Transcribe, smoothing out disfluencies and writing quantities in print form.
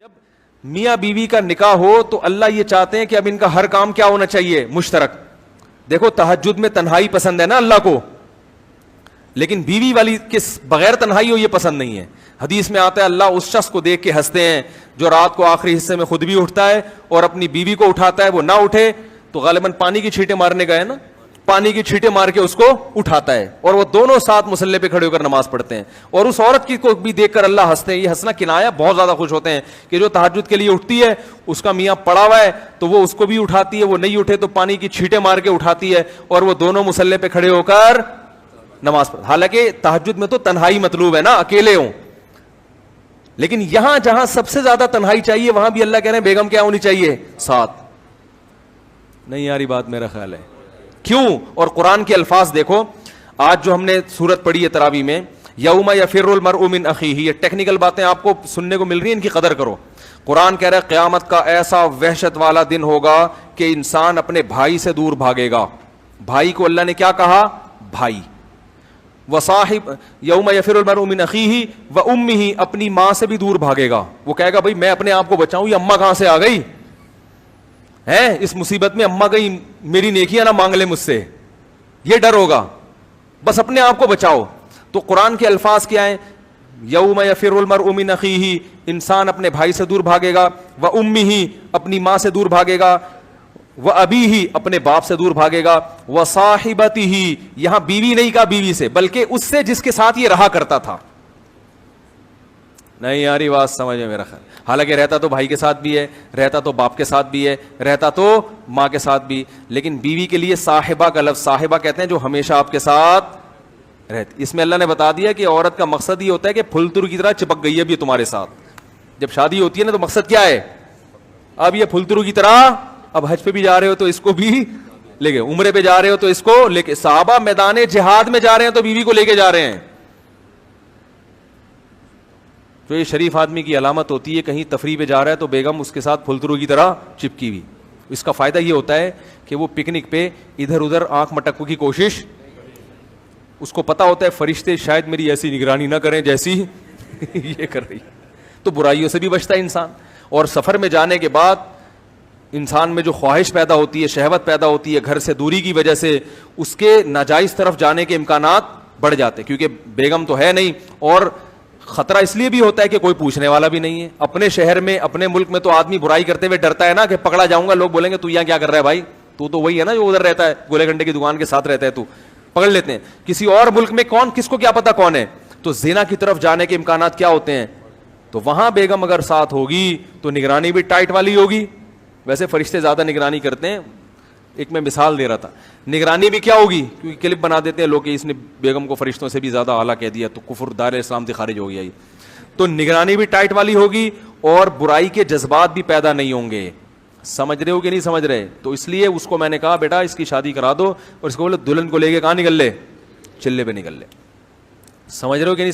جب میاں بیوی کا نکاح ہو تو اللہ یہ چاہتے ہیں کہ اب ان کا ہر کام کیا ہونا چاہیے؟ مشترک. دیکھو تہجد میں تنہائی پسند ہے نا اللہ کو, لیکن بیوی والی کس بغیر تنہائی ہو یہ پسند نہیں ہے. حدیث میں آتا ہے اللہ اس شخص کو دیکھ کے ہنستے ہیں جو رات کو آخری حصے میں خود بھی اٹھتا ہے اور اپنی بیوی کو اٹھاتا ہے, وہ نہ اٹھے تو غالباً پانی کی چھینٹیں مارنے گئے نا, پانی کی چھینٹیں مار کے اس کو اٹھاتا ہے اور وہ دونوں ساتھ مصلے پہ کھڑے ہو کر نماز پڑھتے ہیں. اور اس عورت کی کو بھی دیکھ کر اللہ ہنستے ہیں. یہ ہنسنا کنایا, بہت زیادہ خوش ہوتے ہیں کہ جو تہجد کے لیے اٹھتی ہے اس کا میاں پڑا ہوا ہے تو وہ اس کو بھی اٹھاتی ہے, وہ نہیں اٹھے تو پانی کی چھینٹیں مار کے اٹھاتی ہے اور وہ دونوں مصلے پہ کھڑے ہو کر نماز پڑھ. حالانکہ تہجد میں تو تنہائی مطلوب ہے نا, اکیلے ہوں, لیکن یہاں جہاں سب سے زیادہ تنہائی چاہیے وہاں بھی اللہ کہہ رہے ہیں بیگم کیا ہونی چاہیے؟ ساتھ. نہیں یاری بات میرا خیال ہے کیوں؟ اور قرآن کے الفاظ دیکھو, آج جو ہم نے سورت پڑھی ہے تراویح میں, یوم یفر المرء من اخیہ, یہ ٹیکنیکل باتیں آپ کو سننے کو مل رہی ہیں, ان کی قدر کرو. قرآن کہہ رہا ہے قیامت کا ایسا وحشت والا دن ہوگا کہ انسان اپنے بھائی سے دور بھاگے گا. بھائی کو اللہ نے کیا کہا؟ بھائی. وصاحب یوم یفر المرء من اخیہ وامہ, اپنی ماں سے بھی دور بھاگے گا. وہ کہے گا بھائی میں اپنے آپ کو بچاؤں, یہ اماں کہاں سے آ گئی ہے, اس مصیبت میں اماں گئی, میری نیکیاں نہ مانگ لے مجھ سے, یہ ڈر ہوگا, بس اپنے آپ کو بچاؤ. تو قرآن کے الفاظ کیا ہیں؟ یوم یفر المرء من اخیہ, انسان اپنے بھائی سے دور بھاگے گا, وامہ, اپنی ماں سے دور بھاگے گا, وابیہ, اپنے باپ سے دور بھاگے گا, وصاحبتہ, یہاں بیوی نہیں کہا بیوی سے بلکہ اس سے جس کے ساتھ یہ رہا کرتا تھا. نہیں یاری بات سمجھ میں میرا خیال, حالانکہ رہتا تو بھائی کے ساتھ بھی ہے, رہتا تو باپ کے ساتھ بھی ہے, رہتا تو ماں کے ساتھ بھی, لیکن بیوی کے لیے صاحبہ کا لفظ, صاحبہ کہتے ہیں جو ہمیشہ آپ کے ساتھ رہتی. اس میں اللہ نے بتا دیا کہ عورت کا مقصد یہ ہوتا ہے کہ پھلتر کی طرح چپک گئی ہے بھی تمہارے ساتھ. جب شادی ہوتی ہے نا تو مقصد کیا ہے؟ اب یہ پھلترو کی طرح, اب حج پہ بھی جا رہے ہو تو اس کو بھی لے کے, عمرے پہ جا رہے ہو تو اس کو لے کے, صحابہ میدان جہاد میں جا رہے ہیں تو بیوی کو لے کے جا رہے ہیں. تو یہ شریف آدمی کی علامت ہوتی ہے, کہیں تفریح پہ جا رہا ہے تو بیگم اس کے ساتھ پھلترو کی طرح چپکی ہوئی. اس کا فائدہ یہ ہوتا ہے کہ وہ پکنک پہ ادھر ادھر آنکھ مٹکنے کی کوشش, اس کو پتا ہوتا ہے فرشتے شاید میری ایسی نگرانی نہ کریں جیسی یہ کر رہی, تو برائیوں سے بھی بچتا ہے انسان. اور سفر میں جانے کے بعد انسان میں جو خواہش پیدا ہوتی ہے, شہوت پیدا ہوتی ہے, گھر سے دوری کی وجہ سے اس کے ناجائز طرف جانے کے امکانات بڑھ جاتے ہیں, کیونکہ بیگم تو ہے نہیں, اور خطرہ اس لیے بھی ہوتا ہے کہ کوئی پوچھنے والا بھی نہیں ہے. اپنے شہر میں, اپنے ملک میں تو آدمی برائی کرتے ہوئے ڈرتا ہے نا کہ پکڑا جاؤں گا, لوگ بولیں گے تو یہاں کیا کر رہا ہے بھائی, تو وہی ہے نا جو ادھر رہتا ہے, گولے گھنٹے کی دکان کے ساتھ رہتا ہے, تو پکڑ لیتے ہیں. کسی اور ملک میں کون, کس کو کیا پتا کون ہے, تو زنا کی طرف جانے کے امکانات کیا ہوتے ہیں. تو وہاں بیگم اگر ساتھ ہوگی تو نگرانی بھی ٹائٹ والی ہوگی. ویسے فرشتے زیادہ نگرانی کرتے ہیں, ایک میں مثال دے رہا تھا, نگرانی بھی کیا ہوگی, کیونکہ کلپ بنا دیتے ہیں لوگ کہ اس نے بیگم کو فرشتوں سے بھی زیادہ اعلیٰ کہہ دیا تو کفر دار اسلام سے خارج ہو گیا. تو نگرانی بھی ٹائٹ والی ہوگی اور برائی کے جذبات بھی پیدا نہیں ہوں گے. سمجھ رہے ہو کہ نہیں سمجھ رہے؟ تو اس لیے اس کو میں نے کہا بیٹا اس کی شادی کرا دو, اور اس کو بولے دلہن کو لے کے کہاں نکل لے, چلے پہ نکل لے. سمجھ رہے ہو کہ نہیں؟